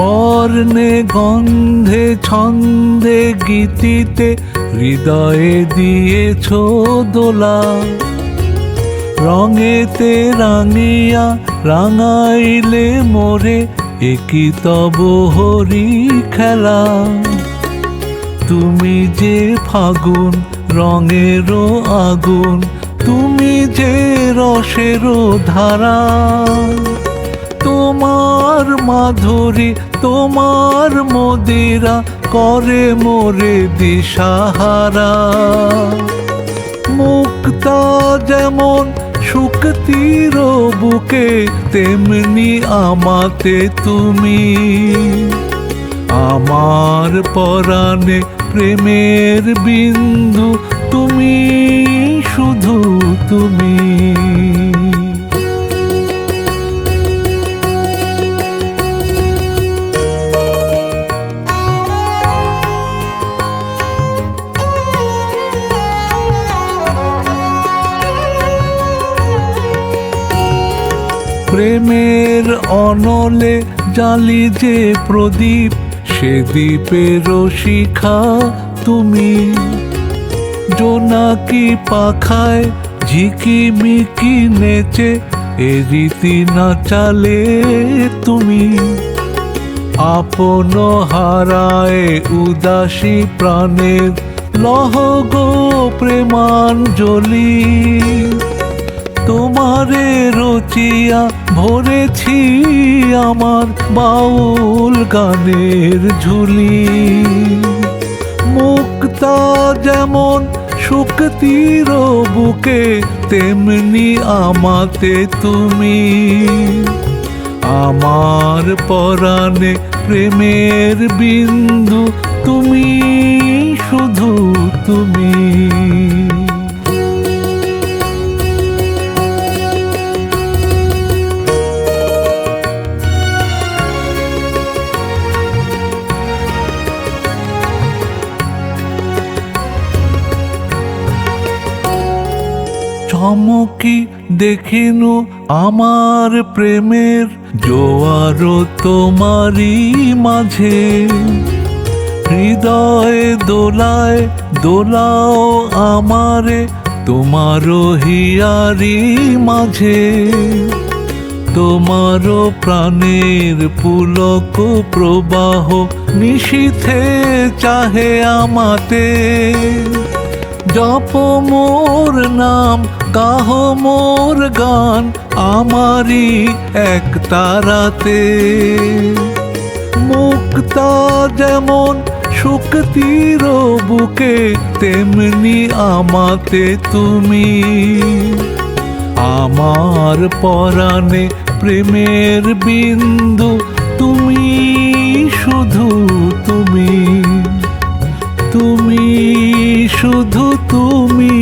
বর্ণে গন্ধে ছন্দে গীতিতে হৃদয়ে দিয়েছ দোলা, রঙেতে রাঙিয়া রাঙাইলে মোরে একই তব হরি খেলা। তুমি যে ফাগুন রঙেরও আগুন, তুমি যে রসেরও ধারা, তোমার মাধুরী তোমার মদিরা করে মোরে দিশাহারা। মুক্তা যেমন শুকতির বুকে, তেমনি আমাতে তুমি। আমার পরাণে প্রেমের বিন্দু, তুমি শুধু তুমি। প্রেমের অনলে জালি যে প্রদীপ, সে দ্বীপের শিখা তুমি। জোনাকি পাখায় ঝিকিমিকি নেচে এ রীতি নাচালে তুমি। আপন হারায় উদাসী প্রাণের লহ গো প্রেমাঞ্জলি। তোমারে রচিয়া ভরেছি আমার বাউল গানের ঝুলি। মুক্তা যেমন শুকতির বুকে, তেমনি আমাতে তুমি। আমার পরাণে প্রেমের বিন্দু, তুমি শুধু তুমি। চমকি দেখিনু আমার প্রেমের জোয়ার তোমারই মাঝে। হৃদয় দোলায় দোলাও আমারে তোমারও হিয়ারি মাঝে। তোমারও প্রাণের পুলক প্রবাহ নিশীথে চাহে আমাতে। জপ মোর নাম গাহ মোর গান, আমারি এক তারাতে। মুক্তা যেমন শুকতির বুকে, তেমনি আমাতে তুমি। আমার পরাণে প্রেমের বিন্দু, তুমি শুধু তুমি। তুমি শুধু তুমি।